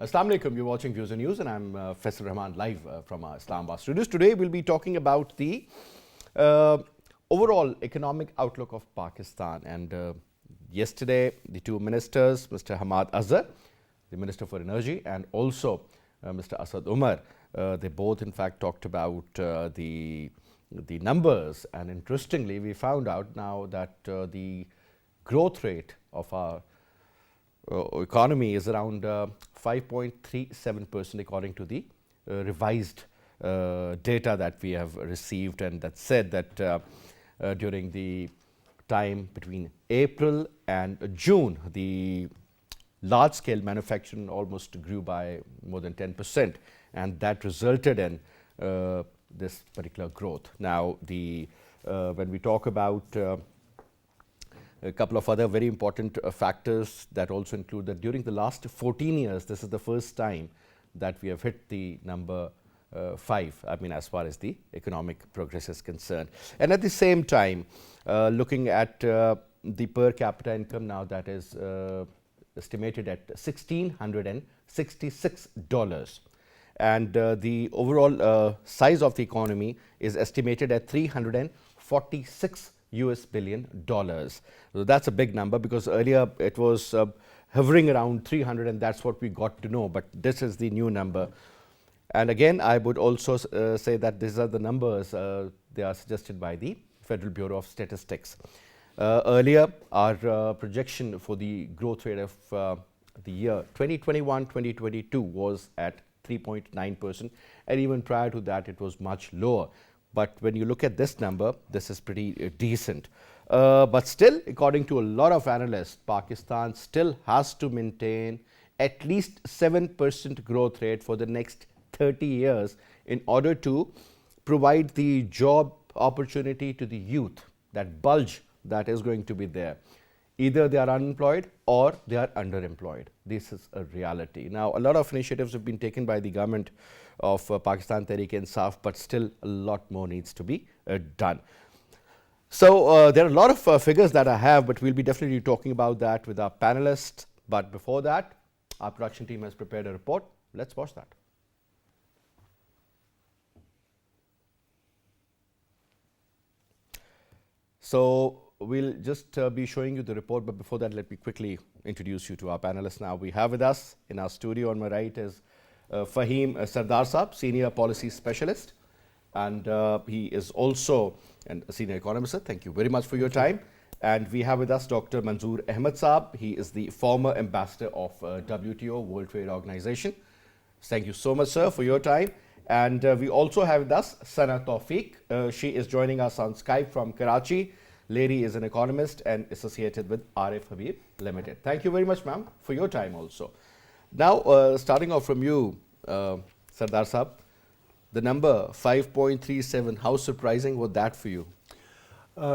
Assalamu alaikum, you're watching Views and News and I'm Faisal Rehman live from our Islamabad studios. Today we'll be talking about the overall economic outlook of Pakistan, and yesterday the two ministers, Mr. Ahmad, the Minister for Energy, and also Mr. Asad Umar, they both in fact talked about the numbers, and interestingly we found out now that the growth rate of our economy is around 5.37% according to the revised data that we have received, and that said that during the time between April and June, the large scale manufacturing almost grew by more than 10%, and that resulted in this particular growth. Now, when we talk about a couple of other very important factors that also include that during the last 14 years, this is the first time that we have hit the number 5, I mean, as far as the economic progress is concerned. And at the same time, looking at the per capita income now, that is estimated at $1,666. And the overall size of the economy is estimated at $346 billion. So that's a big number, because earlier it was hovering around 300, and that's what we got to know, but this is the new number. And again, I would also say that these are the numbers, they are suggested by the Federal Bureau of Statistics. Earlier, our projection for the growth rate of the year 2021-2022 was at 3.9%, and even prior to that it was much lower. But when you look at this number, this is pretty decent. But still, according to a lot of analysts, Pakistan still has to maintain at least 7% growth rate for the next 30 years in order to provide the job opportunity to the youth, that bulge that is going to be there. Either they are unemployed or they are underemployed. This is a reality. Now, a lot of initiatives have been taken by the government of Pakistan Tehreek-e-Insaf, but still a lot more needs to be done. So there are a lot of figures that I have, but we'll be definitely talking about that with our panelists. But before that, our production team has prepared a report. Let's watch that. So we'll just be showing you the report, but before that, let me quickly introduce you to our panelists now. We have with us in our studio on my right is Faheem Sardar Saab, Senior Policy Specialist, and he is also a Senior Economist. Thank you very much for your time. And we have with us Dr. Manzoor Ahmad Saab. He is the former Ambassador of WTO, World Trade Organization. Thank you so much, sir, for your time. And we also have with us Sana Tawfik. She is joining us on Skype from Karachi. Lady is an economist and associated with RF Habib Limited. Thank you very much, ma'am, for your time also. Now, starting off from you, Sardar Saab, the number 5.37, how surprising was that for you?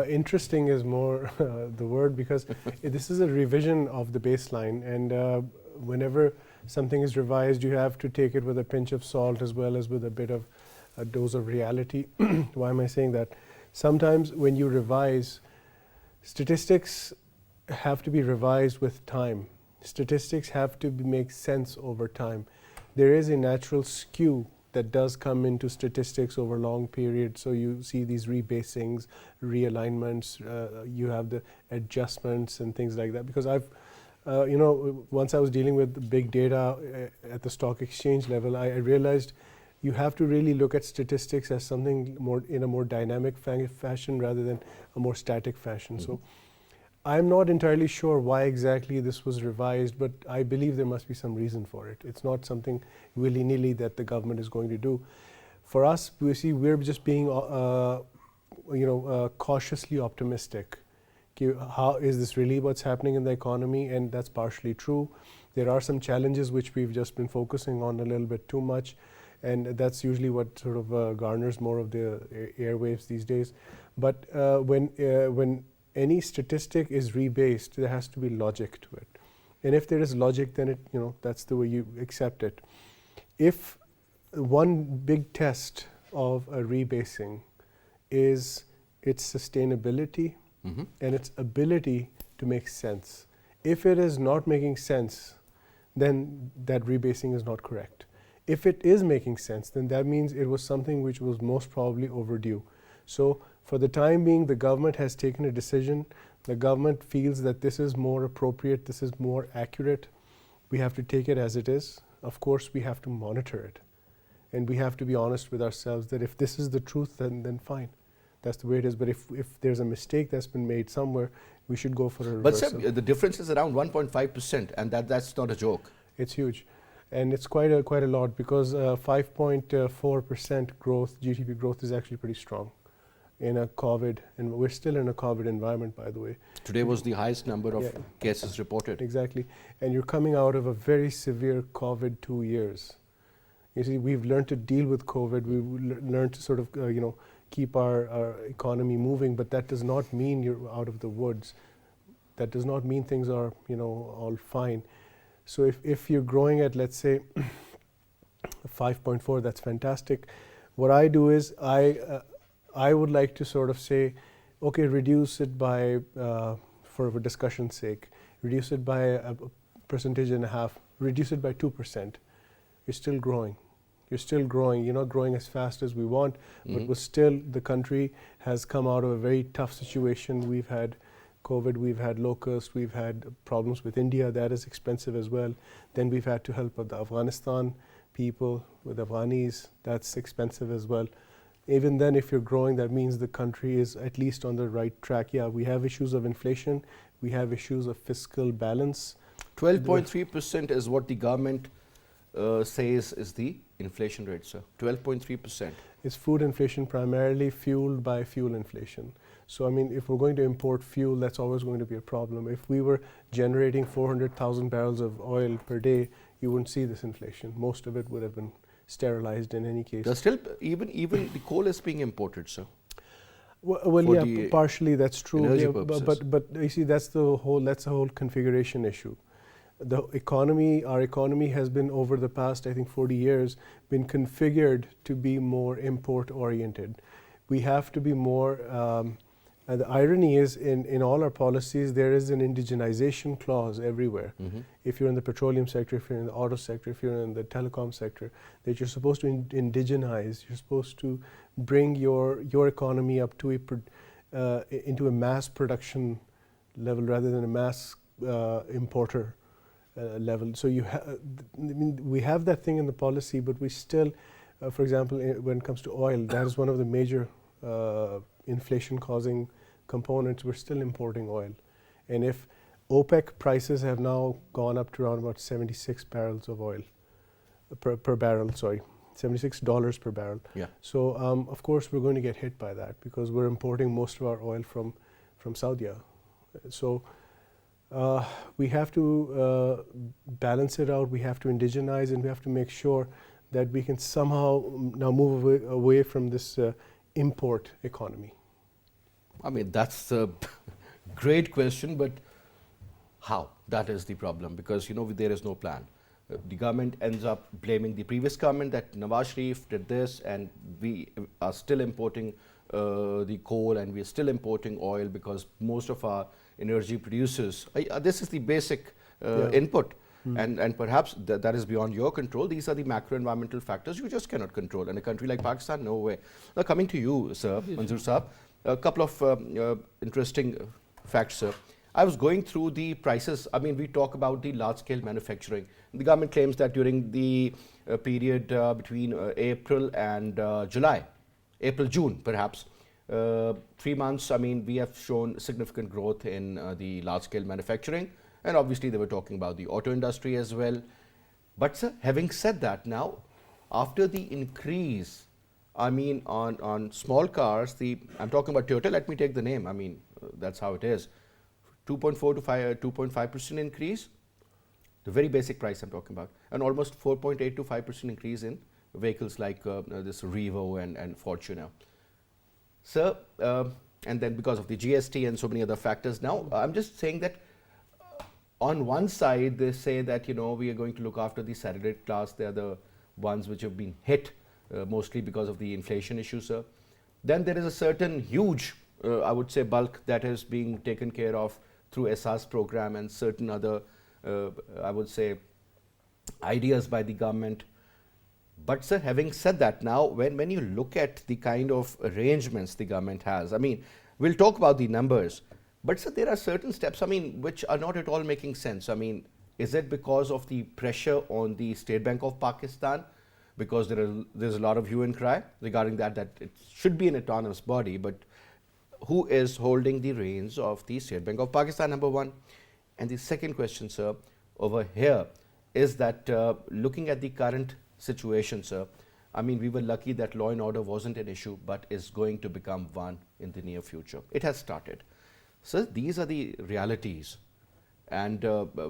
Interesting is more the word, because this is a revision of the baseline, and whenever something is revised, you have to take it with a pinch of salt as well as with a bit of a dose of reality. Why am I saying that? Sometimes when you revise, statistics have to be revised with time. Statistics have to make sense over time. There is a natural skew that does come into statistics over long periods. So you see these rebasings, realignments, you have the adjustments and things like that. Because I've, once I was dealing with big data at the stock exchange level, I realized you have to really look at statistics as something more in a more dynamic fashion rather than a more static fashion. So I'm not entirely sure why exactly this was revised, but I believe there must be some reason for it. It's not something willy-nilly that the government is going to do. For us, we see we're just being cautiously optimistic. How is this really what's happening in the economy? And that's partially true. There are some challenges which we've just been focusing on a little bit too much, and that's usually what sort of garners more of the airwaves these days. But when any statistic is rebased, there has to be logic to it. And if there is logic, then that's the way you accept it. If one big test of a rebasing is its sustainability and its ability to make sense. If it is not making sense, then that rebasing is not correct. If it is making sense, then that means it was something which was most probably overdue. So for the time being, the government has taken a decision. The government feels that this is more appropriate, this is more accurate. We have to take it as it is. Of course, we have to monitor it. And we have to be honest with ourselves that if this is the truth, then fine. That's the way it is. But if there's a mistake that's been made somewhere, we should go for a reversal. But sir, the difference is around 1.5%, and that's not a joke. It's huge. And it's quite a lot, because 5.4% growth, GDP growth, is actually pretty strong in a COVID, and we're still in a COVID environment, by the way. Today was the highest number of cases reported. Exactly. And you're coming out of a very severe COVID 2 years. You see, we've learned to deal with COVID. We've learned to sort of, keep our economy moving, but that does not mean you're out of the woods. That does not mean things are, all fine. So if you're growing at, let's say, 5.4, that's fantastic. What I do is I would like to sort of say, okay, reduce it by, for discussion's sake, reduce it by a percentage and a half, reduce it by 2%. You're still growing. You're still growing. You're not growing as fast as we want, but we're still, the country has come out of a very tough situation. We've had COVID, we've had locusts, we've had problems with India, that is expensive as well. Then we've had to help the Afghanistan people with Afghanis, that's expensive as well. Even then, if you're growing, that means the country is at least on the right track. Yeah, we have issues of inflation, we have issues of fiscal balance. 12.3% is what the government says is the inflation rate, sir. 12.3%. It's food inflation, primarily fueled by fuel inflation. So, I mean, if we're going to import fuel, that's always going to be a problem. If we were generating 400,000 barrels of oil per day, you wouldn't see this inflation. Most of it would have been sterilized in any case. There's still, even the coal is being imported, sir. Well, yeah, partially that's true. Energy Yeah, but you see, that's the whole configuration issue. The economy, our economy has been, over the past, I think, 40 years, been configured to be more import oriented. We have to be more. And the irony is, in all our policies, there is an indigenization clause everywhere. If you're in the petroleum sector, if you're in the auto sector, if you're in the telecom sector, that you're supposed to indigenize. You're supposed to bring your economy up to into a mass production level rather than a mass importer level. So we have that thing in the policy, but we still, for example, when it comes to oil, that is one of the major inflation-causing components. We're still importing oil, and if OPEC prices have now gone up to around about 76 barrels of oil per barrel, sorry, $76 per barrel. Yeah. So of course we're going to get hit by that, because we're importing most of our oil from Saudi. So we have to balance it out. We have to indigenize, and we have to make sure that we can somehow now move away from this import economy. I mean, that's a great question, but how? That is the problem, because there is no plan. The government ends up blaming the previous government that Nawaz Sharif did this, and we are still importing the coal, and we are still importing oil because most of our energy producers, this is the basic input. And perhaps that is beyond your control. These are the macro environmental factors you just cannot control. In a country like Pakistan, no way. Now coming to you, sir, Manzoor Saab, a couple of interesting facts, sir. I was going through the prices. I mean, we talk about the large-scale manufacturing. The government claims that during the period between April and July, April-June perhaps, 3 months, I mean, we have shown significant growth in the large-scale manufacturing. And obviously, they were talking about the auto industry as well. But sir, having said that, now, after the increase, I mean, on small cars, I'm talking about Toyota, let me take the name, I mean, that's how it is. 2.4 to 2.5% increase, the very basic price I'm talking about, and almost 4.8 to 5% increase in vehicles like this Revo and Fortuner. Sir, and then because of the GST and so many other factors, now I'm just saying that on one side, they say that, we are going to look after the salaried class. They are the ones which have been hit mostly because of the inflation issue, sir. Then there is a certain huge, I would say, bulk that is being taken care of through SR's program and certain other, I would say, ideas by the government. But sir, having said that, now when you look at the kind of arrangements the government has, I mean, we'll talk about the numbers, but sir, there are certain steps, I mean, which are not at all making sense. I mean, is it because of the pressure on the State Bank of Pakistan? Because there's a lot of hue and cry regarding that it should be an autonomous body, but who is holding the reins of the State Bank of Pakistan, number one? And the second question, sir, over here is that looking at the current situation, sir, I mean, we were lucky that law and order wasn't an issue, but is going to become one in the near future. It has started. So these are the realities. And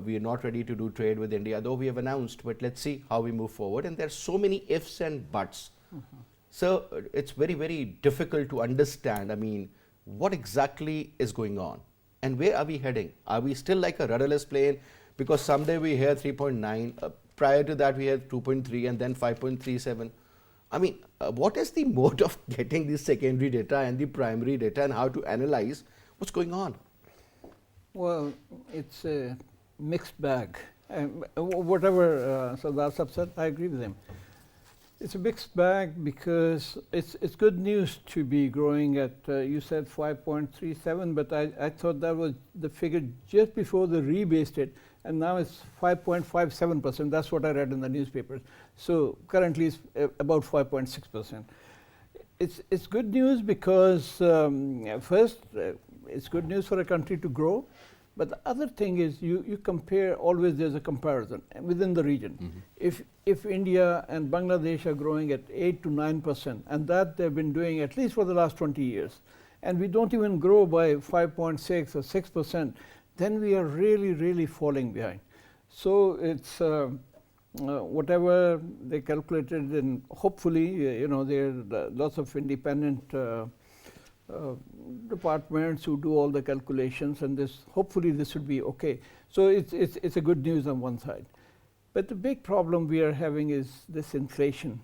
we are not ready to do trade with India, though we have announced, but let's see how we move forward. And there are so many ifs and buts. So it's very, very difficult to understand, I mean, what exactly is going on and where are we heading? Are we still like a rudderless plane? Because someday we hear 3.9, prior to that we had 2.3 and then 5.37. I mean, what is the mode of getting the secondary data and the primary data and how to analyze what's going on? Well, it's a mixed bag. Whatever Sardar Sahab said, I agree with him. It's a mixed bag because it's good news to be growing at, you said 5.37, but I thought that was the figure just before they rebased it, and now it's 5.57%. That's what I read in the newspapers. So currently it's about 5.6%. It's good news because first, it's good news for a country to grow. But the other thing is you compare, always there's a comparison within the region. If India and Bangladesh are growing at 8 to 9%, and that they've been doing at least for the last 20 years, and we don't even grow by 5.6 or 6%, then we are really, really falling behind. So it's whatever they calculated, and hopefully, there are lots of independent departments who do all the calculations, and hopefully this should be okay. So it's a good news on one side, but the big problem we are having is this inflation.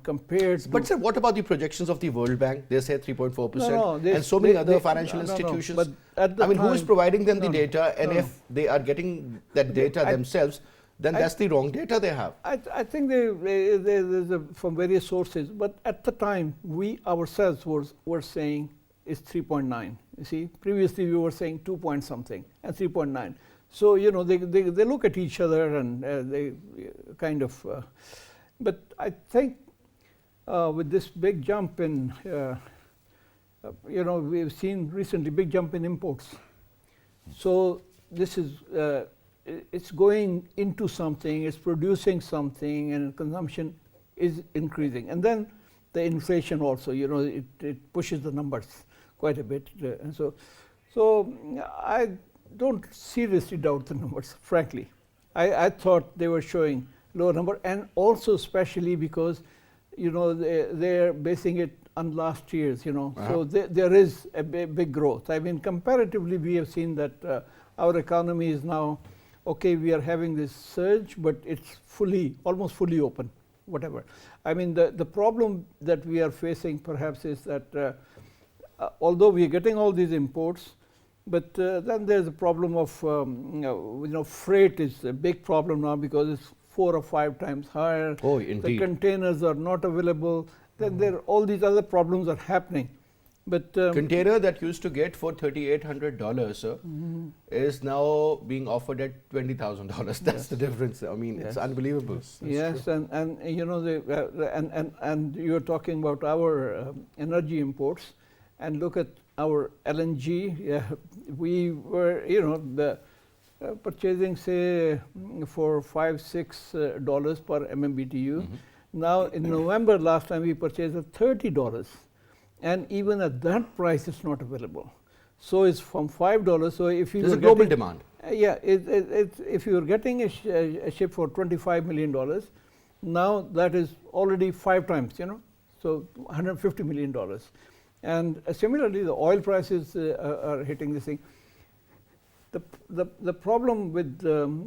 Compared to. But sir, what about the projections of the World Bank? They say 3.4%, no, and so many other financial institutions. But at the I mean, time, who is providing them the data? And if they are getting that data themselves, then that's the wrong data they have. I think there's from various sources, but at the time we ourselves were saying it's 3.9. You see, previously we were saying 2 point something and 3.9. So they look at each other and they kind of. But I think with this big jump in, we've seen recently big jump in imports. So this is. It's going into something, it's producing something, and consumption is increasing. And then the inflation also, it pushes the numbers quite a bit. And so I don't seriously doubt the numbers, frankly. I thought they were showing lower number, and also especially because, they're basing it on last year's, So there is a big growth. I mean, comparatively, we have seen that our economy is now, okay, we are having this surge, but it's almost fully open, whatever. I mean, the problem that we are facing perhaps is that although we are getting all these imports, but then there's a problem of, freight is a big problem now because it's 4 or 5 times higher. Oh, indeed. The containers are not available. Then there all these other problems are happening. But container that used to get for $3,800, sir, is now being offered at $20,000. That's the difference. I mean, it's unbelievable. Yes, and and you're talking about our energy imports, and look at our LNG. We were, purchasing say for $5-6 per MMBTU. Now in November last time we purchased at $30. And even at that price, it's not available. So it's from $5. So if you there's a global demand. If you're getting a ship for $25 million, now that is already 5 times. So $150 million. And similarly, the oil prices are hitting this thing. The problem with I'm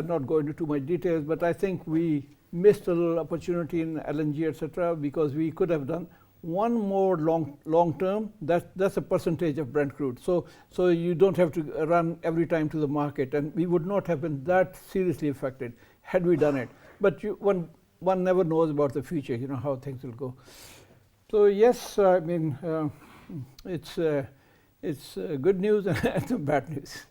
not going into too much details, but I think we missed a little opportunity in LNG, etc., because we could have done one more long term, that's a percentage of Brent crude. So you don't have to run every time to the market, and we would not have been that seriously affected had we done it. But one never knows about the future, how things will go. So yes, I mean, it's good news and some bad news.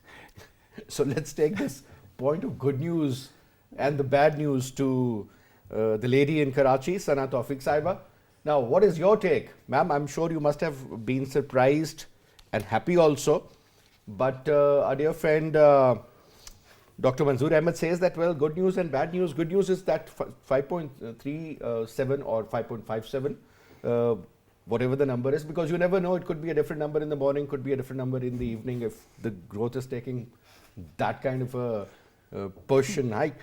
So let's take this point of good news and the bad news to the lady in Karachi, Sana Tawfik Saiba. Now, what is your take? Ma'am, I'm sure you must have been surprised and happy also. But our dear friend Dr. Manzoor Ahmad says that, well, good news and bad news. Good news is that 5.37 or 5.57, whatever the number is, because you never know, it could be a different number in the morning, could be a different number in the evening if the growth is taking that kind of a push and hike.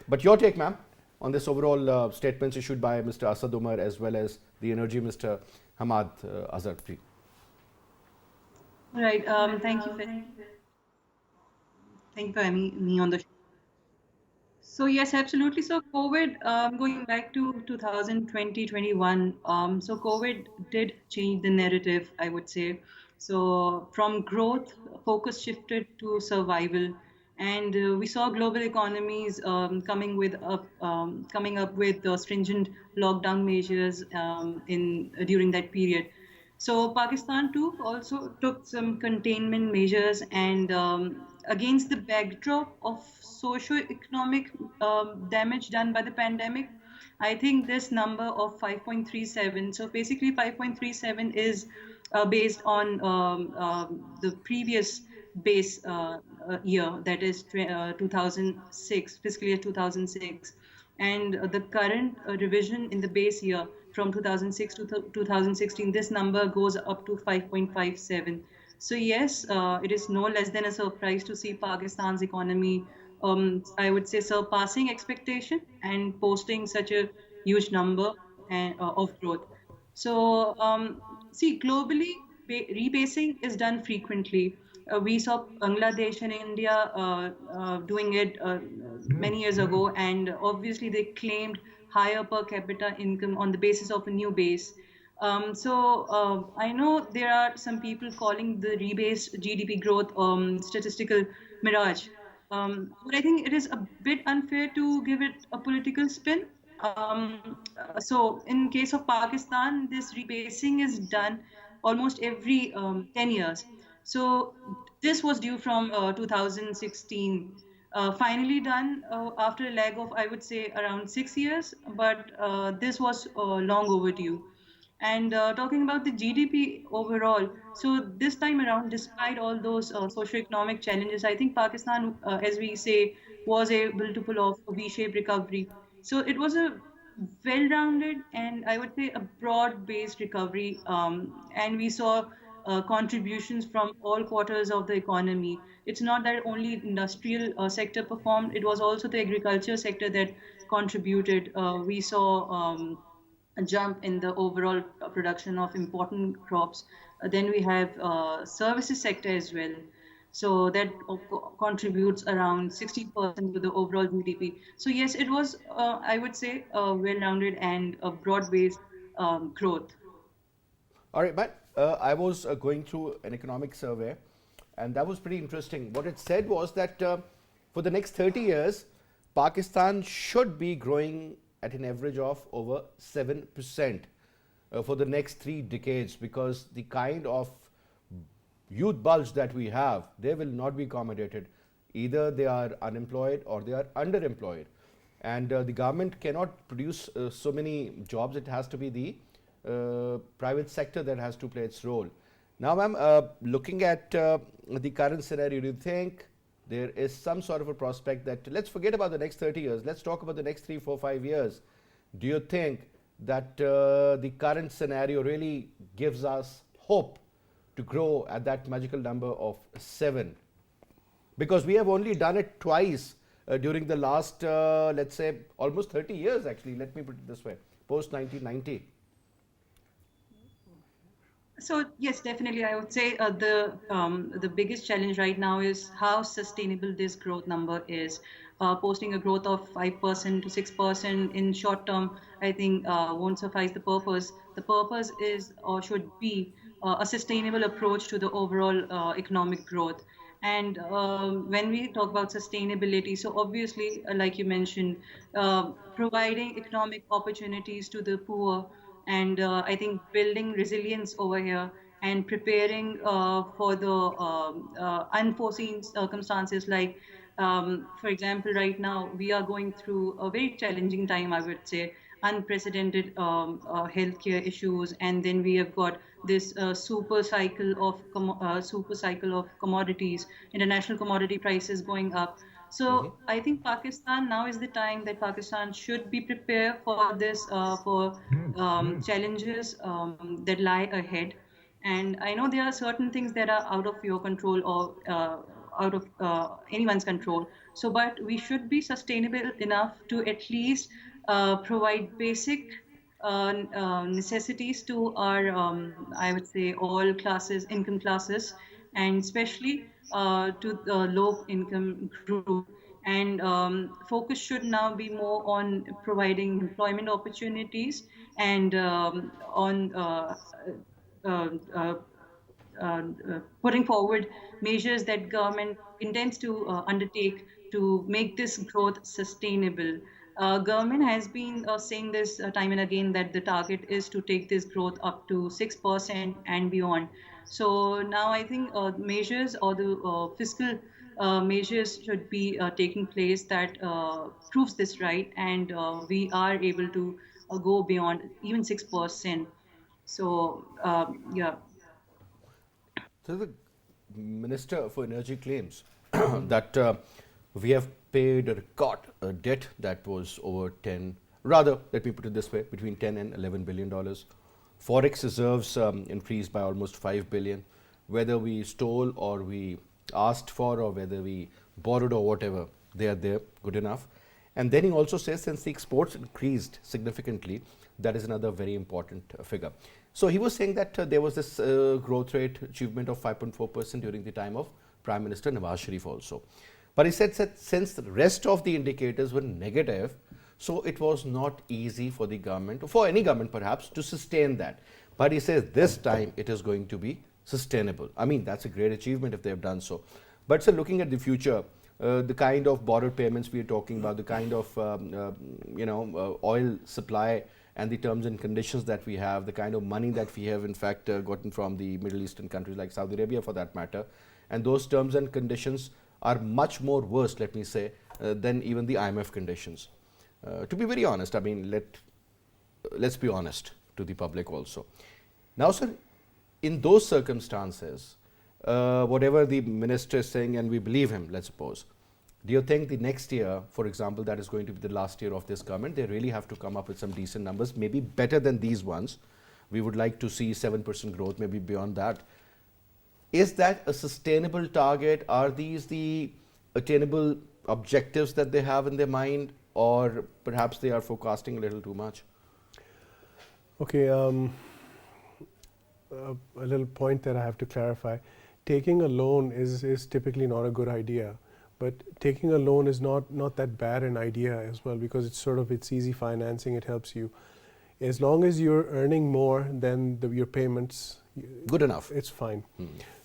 But your take, ma'am, on this overall statements issued by Mr. Asad Umar as well as the Energy Minister Hamad Azharfi. Right. Thank you. Thank you for having me on the show. So yes, absolutely. So COVID, going back to 2020-21, so COVID did change the narrative, I would say. So from growth, focus shifted to survival, and we saw global economies coming up with stringent lockdown measures in during that period. So Pakistan too also took some containment measures, and against the backdrop of socio-economic damage done by the pandemic, I think this number of 5.37. So basically, 5.37 is based on the previous base year, that is 2006, fiscal year 2006, and the current revision in the base year from 2006 to 2016, this number goes up to 5.57. So yes, it is no less than a surprise to see Pakistan's economy, I would say, surpassing expectation and posting such a huge number of growth. So, see, globally, rebasing is done frequently. We saw Bangladesh and India doing it many years ago, and obviously they claimed higher per capita income on the basis of a new base. I know there are some people calling the rebased GDP growth statistical mirage. But I think it is a bit unfair to give it a political spin. So in case of Pakistan, this rebasing is done almost every 10 years. So this was due from 2016, finally done after a lag of, I would say, around 6 years, but this was long overdue. And talking about the GDP overall, so this time around, despite all those socioeconomic challenges, I think Pakistan, as we say, was able to pull off a V-shaped recovery. So it was a well-rounded and I would say a broad-based recovery, and we saw contributions from all quarters of the economy. It's not that only industrial sector performed; it was also the agriculture sector that contributed. We saw a jump in the overall production of important crops. Then we have services sector as well. So that contributes around 60% to the overall GDP. So yes, it was, I would say, well-rounded and a broad-based growth. All right, but I was going through an economic survey, and that was pretty interesting. What it said was that for the next 30 years, Pakistan should be growing at an average of over 7% for the next 3 decades, because the kind of youth bulge that we have, they will not be accommodated. Either they are unemployed or they are underemployed. And the government cannot produce so many jobs. It has to be the private sector that has to play its role. Now, ma'am, looking at the current scenario, do you think there is some sort of a prospect that, let's forget about the next 30 years, let's talk about the next 3, 4, 5 years. Do you think that the current scenario really gives us hope to grow at that magical number of 7? Because we have only done it twice during the last, let's say, almost 30 years actually, let me put it this way, post 1990. So yes, definitely, I would say the biggest challenge right now is how sustainable this growth number is. posting a growth of 5% to 6% in short term, I think won't suffice the purpose. The purpose is or should be a sustainable approach to the overall economic growth. And when we talk about sustainability, so obviously, like you mentioned, providing economic opportunities to the poor, and I think building resilience over here and preparing for the unforeseen circumstances. Like, for example, right now we are going through a very challenging time, I would say, unprecedented healthcare issues, and then we have got this super cycle of commodities, international commodity prices going up. So I think Pakistan, now is the time that Pakistan should be prepared for this, for challenges that lie ahead. And I know there are certain things that are out of your control or out of anyone's control. So, but we should be sustainable enough to at least provide basic necessities to our, I would say, all classes, income classes, and especially to the low income group. And focus should now be more on providing employment opportunities and on uh, uh, putting forward measures that government intends to undertake to make this growth sustainable. Government has been saying this time and again that the target is to take this growth up to 6% and beyond. So now I think measures or the fiscal measures should be taking place that proves this right, and we are able to go beyond even 6%. So yeah. So the Minister for Energy claims that we have paid a record debt that was over 10, rather, let me put it this way, between 10 and 11 billion dollars. Forex reserves increased by almost 5 billion. Whether we stole or we asked for or whether we borrowed or whatever, they are there, good enough. And then he also says since the exports increased significantly, that is another very important figure. So he was saying that there was this growth rate achievement of 5.4% during the time of Prime Minister Nawaz Sharif also. But he said that since the rest of the indicators were negative, so it was not easy for the government, for any government perhaps, to sustain that. But he says this time it is going to be sustainable. I mean, that's a great achievement if they have done so. But so looking at the future, the kind of borrowed payments we are talking about, the kind of oil supply and the terms and conditions that we have, the kind of money that we have in fact gotten from the Middle Eastern countries like Saudi Arabia for that matter, and those terms and conditions are much more worse, let me say, than even the IMF conditions. To be very honest, I mean, let's be honest to the public also. Now, sir, in those circumstances, whatever the minister is saying, and we believe him, let's suppose, do you think the next year, for example, that is going to be the last year of this government, they really have to come up with some decent numbers, maybe better than these ones? We would like to see 7% growth, maybe beyond that. Is that a sustainable target? Are these the attainable objectives that they have in their mind, or perhaps they are forecasting a little too much? Okay, a little point that I have to clarify. Taking a loan is typically not a good idea, but taking a loan is not that bad an idea as well, because it's easy financing, it helps you. As long as you're earning more than your payments, good enough, it's fine.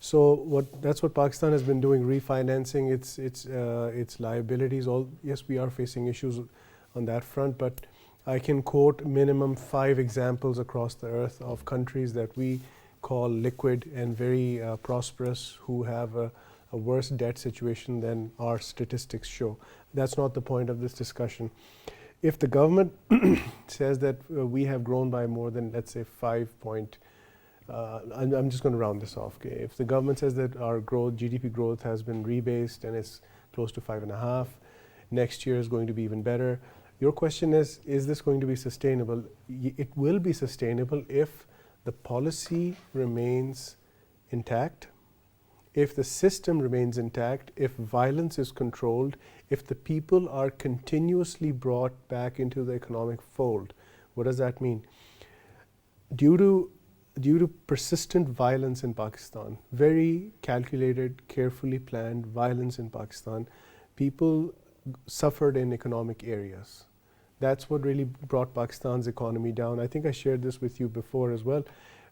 So that's what Pakistan has been doing, refinancing its liabilities. Yes, we are facing issues on that front, but I can quote minimum 5 examples across the earth of countries that we call liquid and very prosperous, who have a worse debt situation than our statistics show. That's not the point of this discussion. If the government says that we have grown by more than, let's say, I'm just going to round this off. Okay? If the government says that our GDP growth has been rebased and it's close to 5.5, next year is going to be even better. Your question is this going to be sustainable? It will be sustainable if the policy remains intact, if the system remains intact, if violence is controlled, if the people are continuously brought back into the economic fold. What does that mean? Due to persistent violence in Pakistan, very calculated, carefully planned violence in Pakistan, people suffered in economic areas. That's what really brought Pakistan's economy down. I think I shared this with you before as well.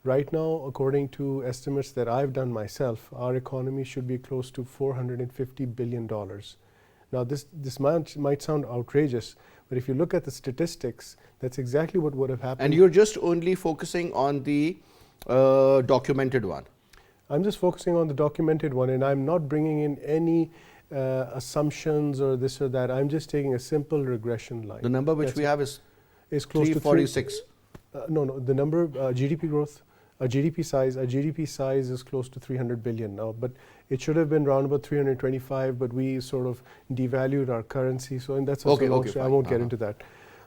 Right now, according to estimates that I've done myself, our economy should be close to $450 billion. Now, this might sound outrageous, but if you look at the statistics, that's exactly what would have happened. And you're just only focusing on the documented one. I'm just focusing on the documented one, and I'm not bringing in any assumptions or this or that. I'm just taking a simple regression line. The number which we have is close to 346. No, the number, GDP growth, our GDP size is close to 300 billion now, but it should have been around about 325, but we sort of devalued our currency. So, and that's also long story. I won't get into that.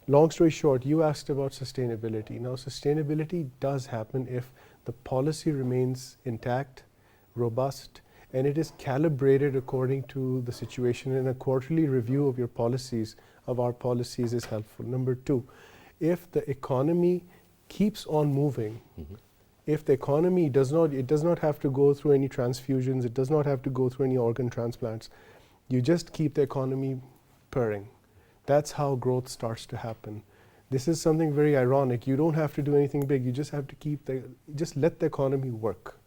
Long story short, you asked about sustainability. Now, sustainability does happen if the policy remains intact, robust, and it is calibrated according to the situation, and a quarterly review of your policies, of our policies, is helpful. Number two, if the economy keeps on moving, if the economy does not have to go through any transfusions, it does not have to go through any organ transplants, you just keep the economy purring. That's how growth starts to happen. This is something very ironic. You don't have to do anything big. You just have to just let the economy work.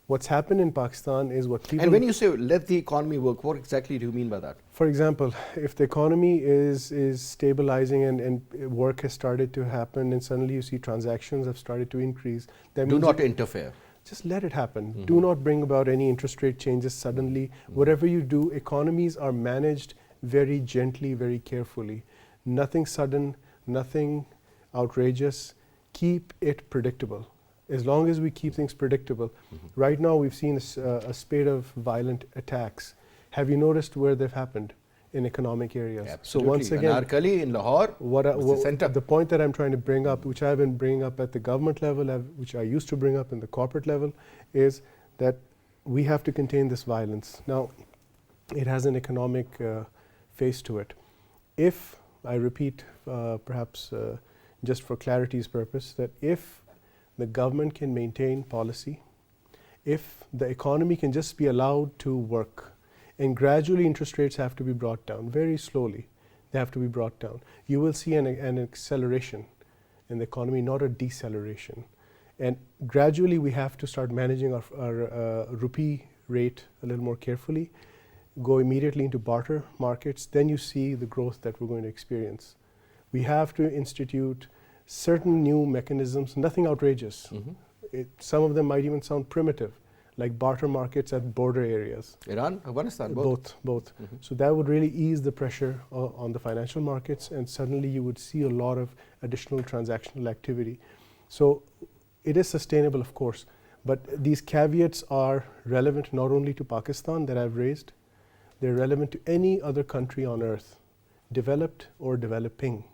What's happened in Pakistan is what people... And when you say let the economy work, what exactly do you mean by that? For example, if the economy is stabilizing and work has started to happen, and suddenly you see transactions have started to increase, that Do means not interfere. just let it happen. Do not bring about any interest rate changes suddenly. Whatever you do, economies are managed very gently, very carefully. Nothing sudden, nothing outrageous. Keep it predictable. As long as we keep things predictable. Right now we've seen a spate of violent attacks. Have you noticed where they've happened? In economic areas. Absolutely. So once again, Anarkali in Lahore, the point that I'm trying to bring up, which I've been bringing up at the government level, which I used to bring up in the corporate level, is that we have to contain this violence. Now, it has an economic face to it. If, I repeat, perhaps just for clarity's purpose, that if the government can maintain policy, if the economy can just be allowed to work, and gradually interest rates have to be brought down, very slowly, they have to be brought down. You will see an acceleration in the economy, not a deceleration. And gradually we have to start managing our rupee rate a little more carefully, go immediately into barter markets, then you see the growth that we're going to experience. We have to institute certain new mechanisms, nothing outrageous. Some of them might even sound primitive, like barter markets at border areas. Iran, Afghanistan, both. So that would really ease the pressure on the financial markets, and suddenly you would see a lot of additional transactional activity. So it is sustainable, of course, but these caveats are relevant not only to Pakistan that I've raised, they're relevant to any other country on earth, developed or developing,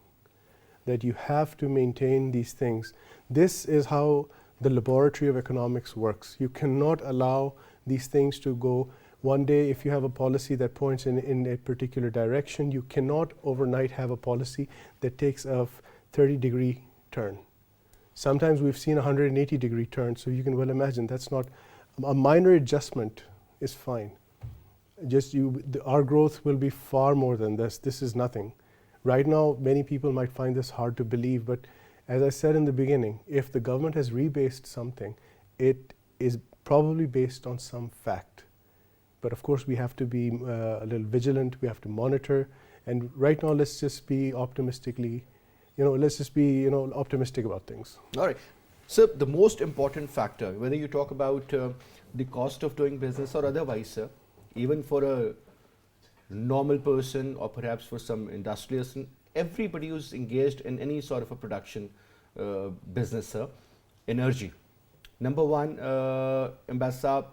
that you have to maintain these things. This is how the laboratory of economics works. You cannot allow these things to go one day. If you have a policy that points in a particular direction, you cannot overnight have a policy that takes a 30-degree turn. Sometimes we've seen a 180-degree turn, so you can well imagine that's not, a minor adjustment is fine. Our growth will be far more than this. This is nothing. Right now, many people might find this hard to believe, but as I said in the beginning, if the government has rebased something, it is probably based on some fact. But of course, we have to be a little vigilant, we have to monitor, and right now, let's just be optimistic about things. All right. So the most important factor, whether you talk about the cost of doing business or otherwise, sir, even for a normal person or perhaps for some industrialist, everybody who's engaged in any sort of a production business, sir, energy. Number one, Ambassador,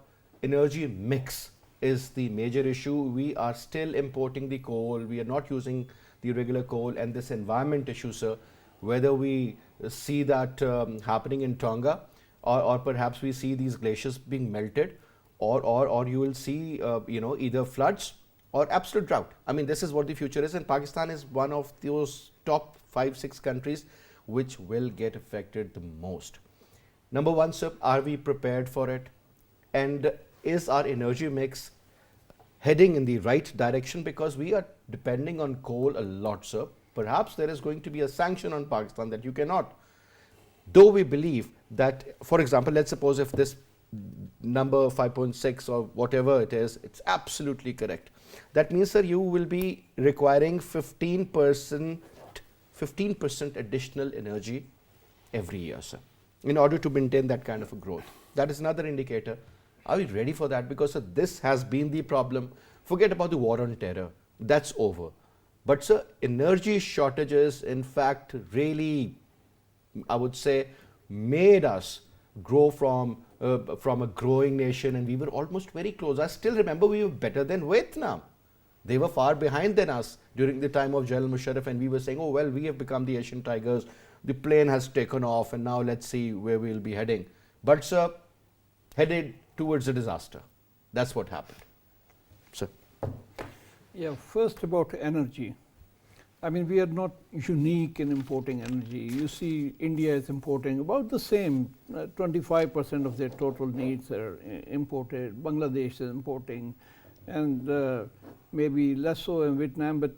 energy mix is the major issue. We are still importing the coal. We are not using the regular coal, and this environment issue, sir, whether we see that happening in Tonga or perhaps we see these glaciers being melted, or you will see either floods or absolute drought. I mean, this is what the future is, and Pakistan is one of those top 5-6 countries which will get affected the most. Number one, sir, are we prepared for it? And is our energy mix heading in the right direction? Because we are depending on coal a lot, sir. Perhaps there is going to be a sanction on Pakistan that you cannot. Though we believe that, for example, let's suppose if this number 5.6 or whatever it is, it's absolutely correct. That means, sir, you will be requiring 15% additional energy every year, sir, in order to maintain that kind of a growth. That is another indicator. Are we ready for that? Because, sir, this has been the problem. Forget about the war on terror. That's over. But, sir, energy shortages, in fact, really, I would say, made us grow from a growing nation, and we were almost very close. I still remember we were better than Vietnam. They were far behind than us during the time of General Musharraf, and we were saying, oh, well, we have become the Asian tigers. The plane has taken off, and now let's see where we'll be heading. But, sir, headed towards a disaster. That's what happened. Sir. Yeah, first about energy. I mean, we are not unique in importing energy. You see, India is importing about the same, 25% of their total needs are imported. Bangladesh is importing, and maybe less so in Vietnam, but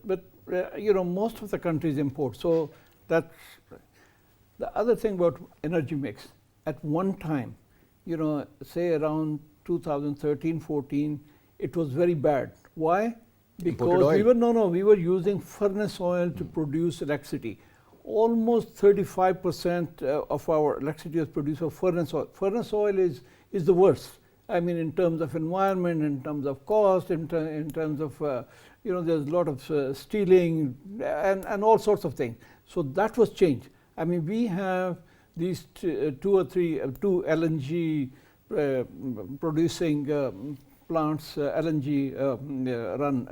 you know, most of the countries import. So that's the other thing about energy mix. At one time, you know, say around 2013-14, it was very bad. Why? Because we were using furnace oil to produce electricity. Almost 35% of our electricity is produced from furnace oil. Furnace oil is the worst. I mean, in terms of environment, in terms of cost, in terms of, you know, there's a lot of stealing and all sorts of things. So that was changed. I mean, we have these two LNG producing plants, LNG run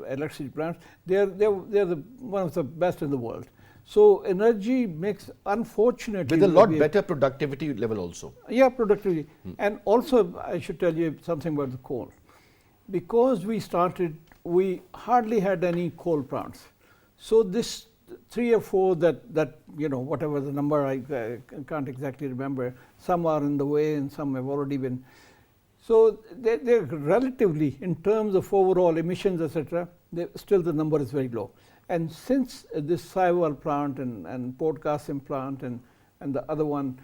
electricity plants. They're one of the best in the world. So energy mix, unfortunately, with a lot better productivity level also. Yeah, productivity. And also, I should tell you something about the coal. Because we started, we hardly had any coal plants. So this 3 or 4 that you know, whatever the number, I can't exactly remember. Some are in the way and some have already been. So they're relatively, in terms of overall emissions, etc., still the number is very low. And since this Sahiwal plant and Port Qasim plant and the other one,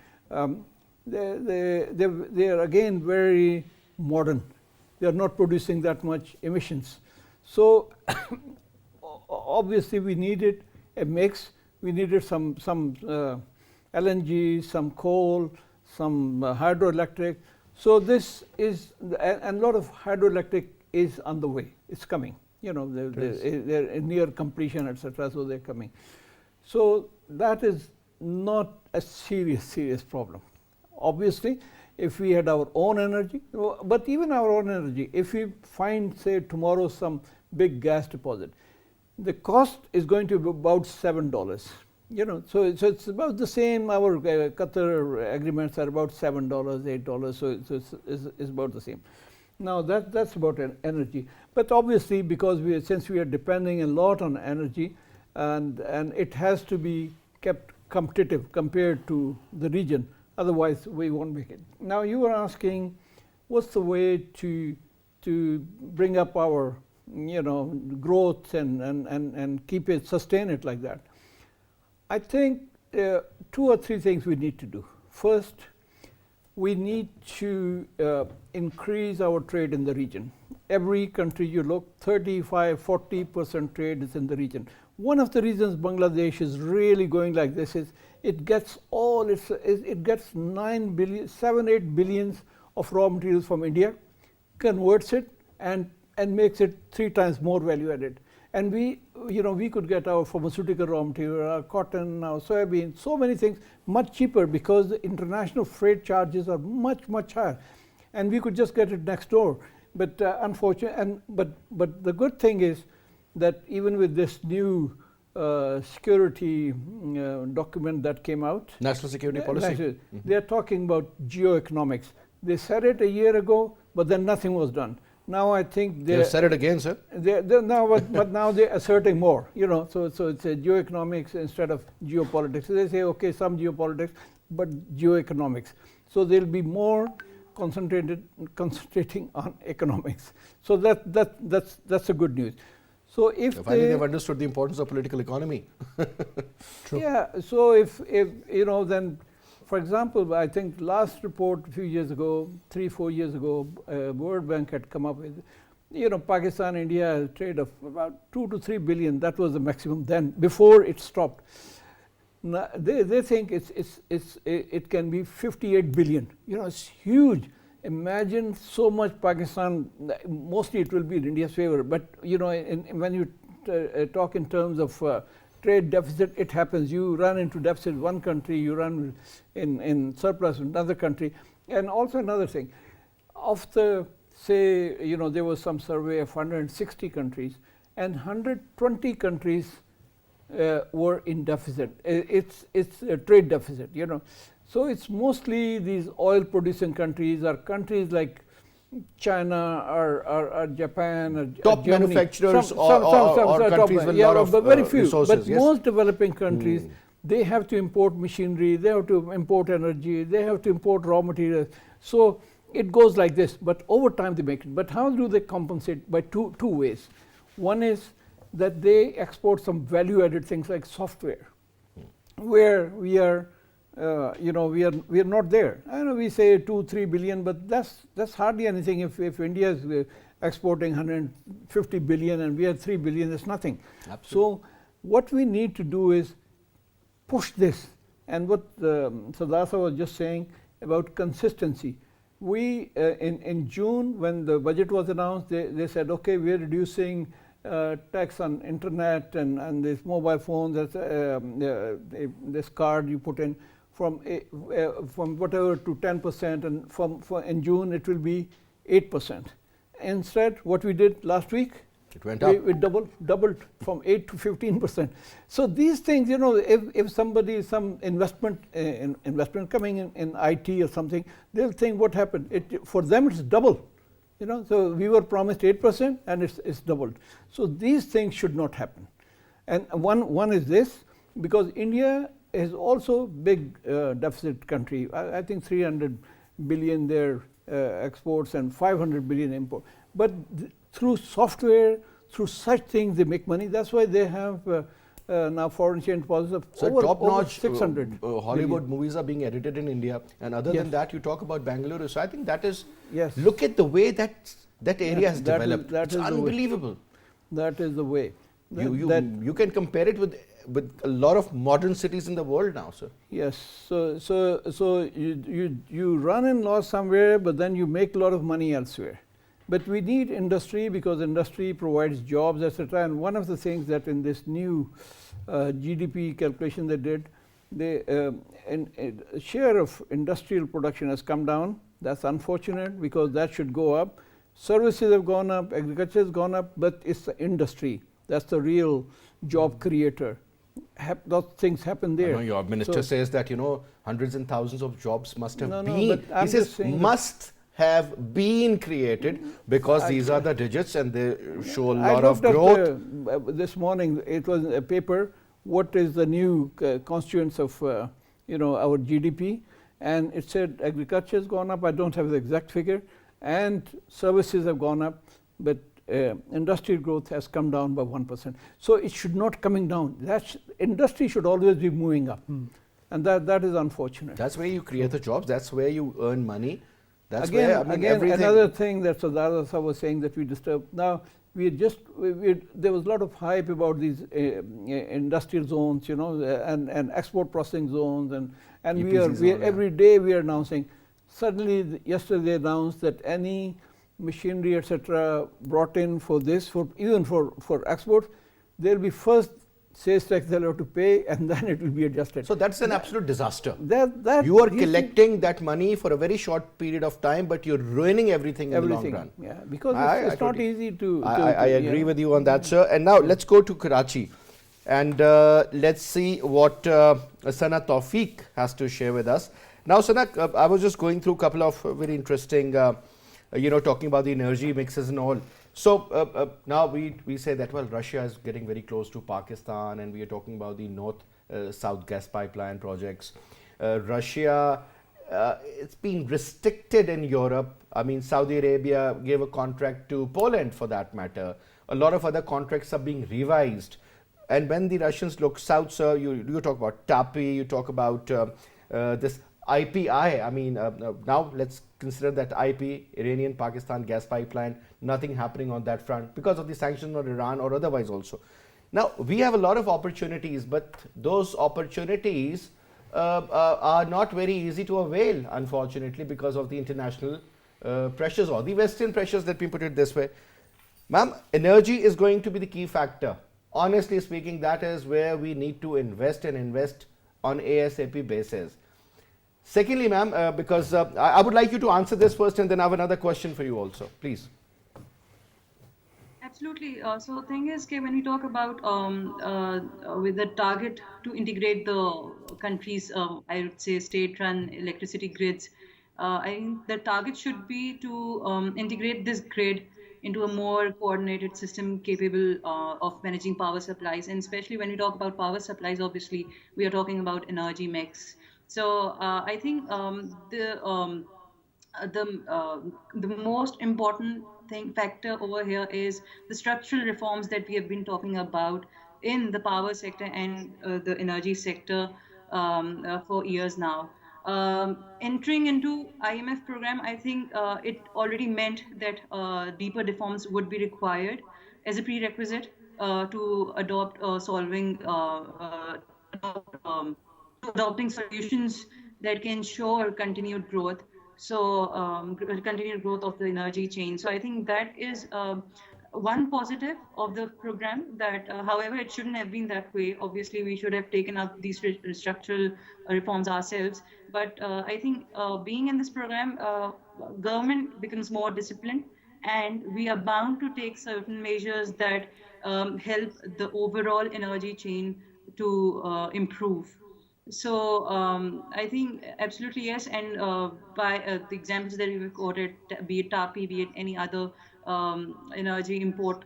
they are again very modern. They are not producing that much emissions. So obviously we needed a mix. We needed some LNG, some coal, some hydroelectric. So this is, and a lot of hydroelectric is on the way. It's coming. You know, they're near completion, etc. So they're coming. So that is not a serious problem. Obviously, if we had our own energy, but even our own energy, if we find, say, tomorrow some big gas deposit, the cost is going to be about $7. You know, so it's about the same. Our Qatar agreements are about $7, $8. So it's about the same. Now that's about energy. But obviously, because since we are depending a lot on energy, and it has to be kept competitive compared to the region, otherwise we won't make it. Now you were asking, what's the way to bring up our, you know, growth and keep it, sustain it like that? I think 2 or 3 things we need to do. First, we need to increase our trade in the region. Every country you look, 35–40% trade is in the region. One of the reasons Bangladesh is really going like this is it gets it gets 7–8 billions of raw materials from India, converts it and makes it 3 times more value added. And we could get our pharmaceutical raw material, our cotton, our soybean, so many things much cheaper because the international freight charges are much higher, and we could just get it next door. But unfortunately, but the good thing is that even with this new security document that came out, National Security Policy, they are talking about geoeconomics. They said it a year ago, but then nothing was done. Now I think they said it again, sir. But now they're asserting more. You know, so it's a geoeconomics instead of geopolitics. So they say, okay, some geopolitics, but geoeconomics. So there'll be more concentrating on economics. So that's a good news. So if finally they've understood the importance of political economy. True. Yeah, so if then, for example, I think last report a few years ago, 3-4 years ago, World Bank had come up with, Pakistan, India has a trade of about 2 to 3 billion. That was the maximum then, before it stopped. Now, they think it can be 58 billion. It's huge. Imagine so much Pakistan. Mostly it will be in India's favor, but when you talk in terms of trade deficit, it happens. You run into deficit in one country, you run in surplus in another country. And also another thing, of the, say, there was some survey of 160 countries, and 120 countries were in deficit. It's a trade deficit, So it's mostly these oil-producing countries, or countries like China or Japan or top Germany. manufacturers or countries with a lot of very few. resources. But Yes. most developing countries, they have to import machinery, they have to import energy, they have to import raw materials. So it goes like this, but over time they make it. But how do they compensate? By two ways. One is that they export some value-added things like software, where we are. We are not there. I know we say 2-3 billion, but that's hardly anything. If India is exporting 150 billion and we are 3 billion, that's nothing. Absolutely. So what we need to do is push this. And what Sardar was just saying about consistency. We in June, when the budget was announced, they said, okay, we are reducing tax on internet and this mobile phone, this card you put in, from whatever to 10%, and in June it will be 8%. Instead, what we did last week, it went up. We doubled from 8 to 15%. So these things, if somebody, some investment coming in IT or something, they'll think what happened. For them, it's double. So we were promised 8%, and it's doubled. So these things should not happen. And one is this, because India is also big deficit country. I think 300 billion their exports and 500 billion import. But through software, through such things, they make money. That's why they have now foreign exchange policy of over top-notch 600 Hollywood movies are being edited in India. And other than that, you talk about Bangalore. So I think that is, Yes. look at the way that area has that is- developed. that It's is the way. unbelievable. That is the way. You can compare it with a lot of modern cities in the world now, sir. Yes. So you run in loss somewhere, but then you make a lot of money elsewhere. But we need industry, because industry provides jobs, etc. And one of the things that in this new GDP calculation they did, share of industrial production has come down. That's unfortunate, because that should go up. Services have gone up, agriculture has gone up, but it's the industry. That's the real job creator. Those things happen there. I know your minister says that, hundreds and thousands of jobs must have been. but I'm He says just saying must have been created, because these are the digits and they show a lot of I growth. looked at this morning, it was a paper, what is the new constituents of our GDP, and it said agriculture has gone up. I don't have the exact figure, and services have gone up, but industrial growth has come down by 1%. So it should not coming down. Industry should always be moving up, and that is unfortunate. That's where you create the jobs. That's where you earn money. That's Again, where everything. another thing that Sardar was saying that we disturbed. Now there was a lot of hype about these industrial zones, and export processing zones, and EPC we zone, every day we are announcing. Suddenly, yesterday they announced that any machinery, etc., brought in for this, even for export, they'll be first sales tax they'll have to pay, and then it will be adjusted. So that's an absolute disaster. That You are collecting that money for a very short period of time, but you're ruining everything in the long run. Yeah, because it's not easy to. I agree with you on that, sir. And now let's go to Karachi, and let's see what Sana Tawfik has to share with us. Now, Sana, I was just going through a couple of very interesting, talking about the energy mixes and all. So now we say that, well, Russia is getting very close to Pakistan, and we are talking about the north-south gas pipeline projects. Russia it's been restricted in Europe. I mean, Saudi Arabia gave a contract to Poland for that matter. A lot of other contracts are being revised. And when the Russians look south, sir, you talk about TAPI, you talk about this IPI. I mean, now let's consider that IP, Iranian-Pakistan gas pipeline, nothing happening on that front because of the sanctions on Iran or otherwise also. Now, we have a lot of opportunities, but those opportunities are not very easy to avail, unfortunately, because of the international pressures or the Western pressures, let me put it this way. Ma'am, energy is going to be the key factor. Honestly speaking, that is where we need to invest and invest on ASAP basis. Secondly, ma'am, because I would like you to answer this first and then I have another question for you also, please. Absolutely. So the thing is, when we talk about with the target to integrate the country's, I would say, state-run electricity grids, I think the target should be to integrate this grid into a more coordinated system capable of managing power supplies. And especially when we talk about power supplies, obviously, we are talking about energy mix. So I think the most important factor over here is the structural reforms that we have been talking about in the power sector and the energy sector for years now. Entering into IMF program, I think it already meant that deeper reforms would be required as a prerequisite to adopt adopting solutions that can ensure continued growth. So continued growth of the energy chain. So I think that is one positive of the program. That, however, it shouldn't have been that way. Obviously, we should have taken up these structural reforms ourselves. But I think being in this program, government becomes more disciplined, and we are bound to take certain measures that help the overall energy chain to improve. So I think absolutely yes, and by the examples that we've quoted, be it TAPI, be it any other energy import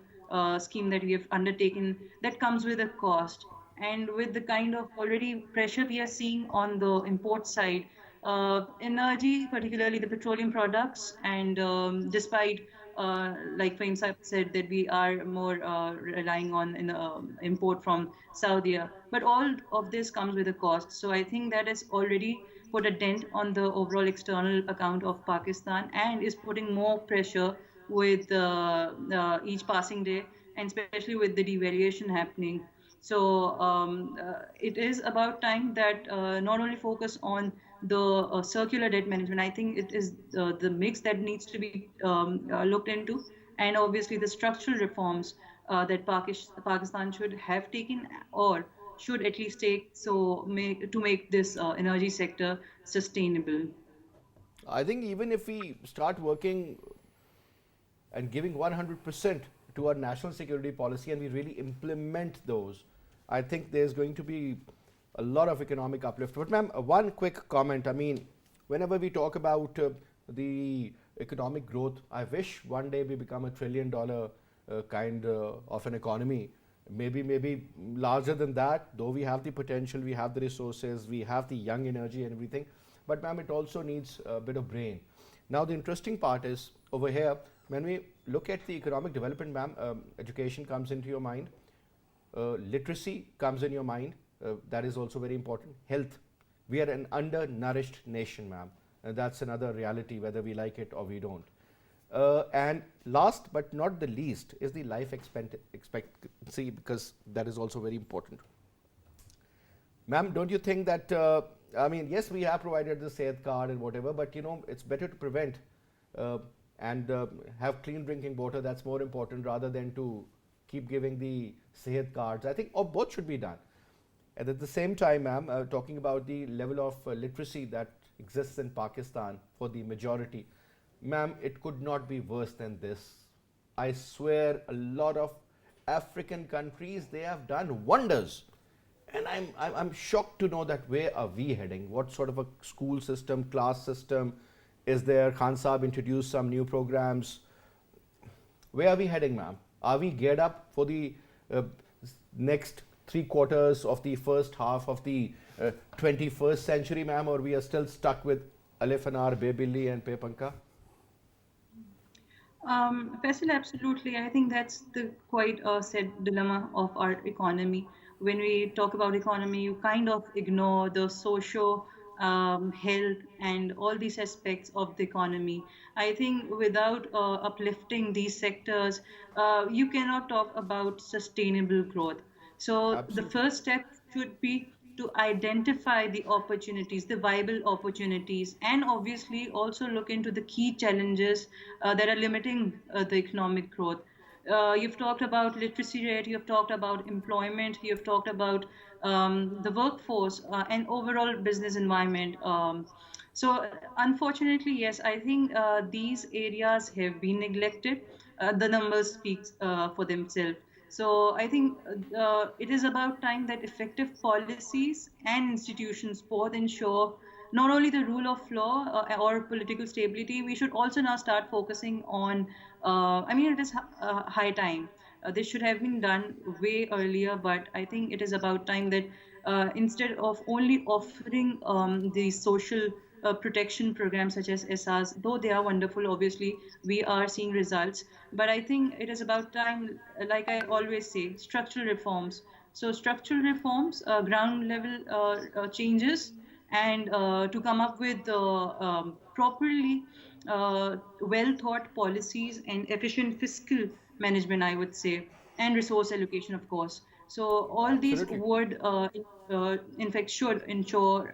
scheme that we have undertaken, that comes with a cost. And with the kind of already pressure we are seeing on the import side, energy, particularly the petroleum products, and despite like Faheem said, that we are more relying on import from Saudi. But all of this comes with a cost. So I think that has already put a dent on the overall external account of Pakistan and is putting more pressure with each passing day, and especially with the devaluation happening. So it is about time that not only focus on the circular debt management. I think it is the mix that needs to be looked into, and obviously the structural reforms that Pakistan should have taken or should at least take to make this energy sector sustainable. I think even if we start working and giving 100% to our national security policy and we really implement those, I think there's going to be a lot of economic uplift. But ma'am, one quick comment. I mean, whenever we talk about the economic growth, I wish one day we become $1 trillion kind of an economy. Maybe larger than that, though we have the potential, we have the resources, we have the young energy and everything. But ma'am, it also needs a bit of brain. Now, the interesting part is over here, when we look at the economic development, ma'am, education comes into your mind, literacy comes in your mind. That is also very important. Health. We are an undernourished nation, ma'am. That's another reality, whether we like it or we don't. And last but not the least is the life expectancy, because that is also very important. Ma'am, don't you think that, I mean, yes, we have provided the Saeed card and whatever, but you know, it's better to prevent and have clean drinking water. That's more important rather than to keep giving the Saeed cards. I think both should be done. And at the same time, ma'am, talking about the level of literacy that exists in Pakistan for the majority, ma'am, it could not be worse than this. I swear, a lot of African countries, they have done wonders. And I'm shocked to know that where are we heading? What sort of a school system, class system is there? Khan Saab introduced some new programs. Where are we heading, ma'am? Are we geared up for the next 3 quarters of the first half of the 21st century, ma'am, or we are still stuck with Alif Anar, Bebilli and Pepanka? Faisal, absolutely. I think that's the quite a sad dilemma of our economy. When we talk about economy, you kind of ignore the socio health and all these aspects of the economy. I think without uplifting these sectors, you cannot talk about sustainable growth. So the Absolutely. first step should be to identify the opportunities, the viable opportunities, and obviously also look into the key challenges that are limiting the economic growth. You've talked about literacy rate, you've talked about employment, you've talked about the workforce and overall business environment. So, unfortunately, yes, I think these areas have been neglected. The numbers speak for themselves. So, I think it is about time that effective policies and institutions both ensure not only the rule of law or political stability, we should also now start focusing on. I mean, it is high time. This should have been done way earlier, but I think it is about time that instead of only offering the social protection programs such as SRs, though they are wonderful, obviously, we are seeing results. But I think it is about time, like I always say, structural reforms. So, structural reforms, ground level changes, and to come up with properly well thought policies and efficient fiscal management, I would say, and resource allocation, of course. So all these Absolutely. would, in fact, should ensure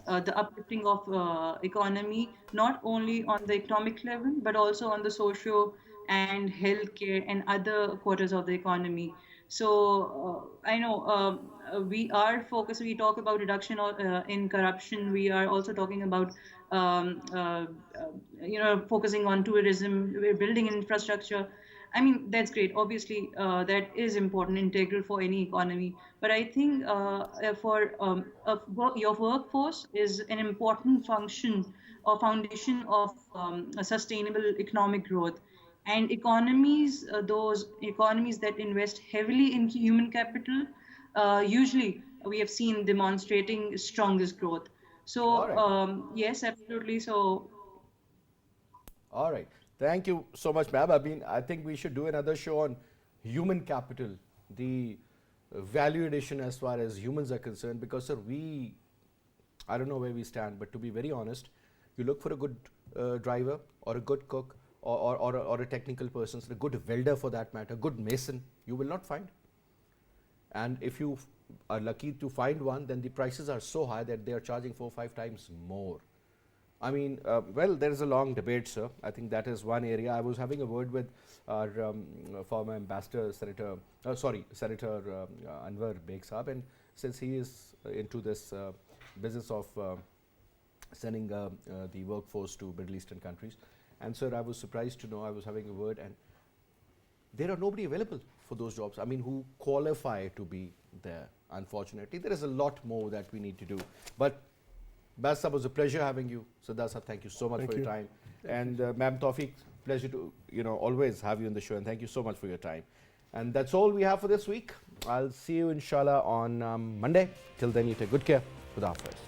the uplifting of economy, not only on the economic level, but also on the socio and healthcare and other quarters of the economy. So I know we are focused. We talk about reduction in corruption. We are also talking about um, uh, focusing on tourism. We're building infrastructure. I mean, that's great. Obviously, that is important, integral for any economy. But I think for your workforce is an important function or foundation of a sustainable economic growth. And economies, those economies that invest heavily in human capital, usually we have seen demonstrating strongest growth. All So right. yes, absolutely. So All right. Thank you so much, ma'am. I mean, I think we should do another show on human capital, the value addition as far as humans are concerned, because, sir, I don't know where we stand, but to be very honest, you look for a good driver or a good cook or a technical person, so a good welder for that matter, a good mason, you will not find. And if you are lucky to find one, then the prices are so high that they are charging 4 or 5 times more. I mean, well, there is a long debate, sir. I think that is one area. I was having a word with our former ambassador, Senator Anwar Beg Saab, and since he is into this business of sending the workforce to Middle Eastern countries, and sir, I was surprised to know, I was having a word, and there are nobody available for those jobs. I mean, who qualify to be there. Unfortunately, there is a lot more that we need to do. But Basit, was a pleasure having you. Sardar sir, thank you so much Thank for your you. time. And ma'am Tawfik, pleasure to always have you on the show. And thank you so much for your time. And that's all we have for this week. I'll see you inshallah on Monday. Till then, you take good care. Khuda Hafiz.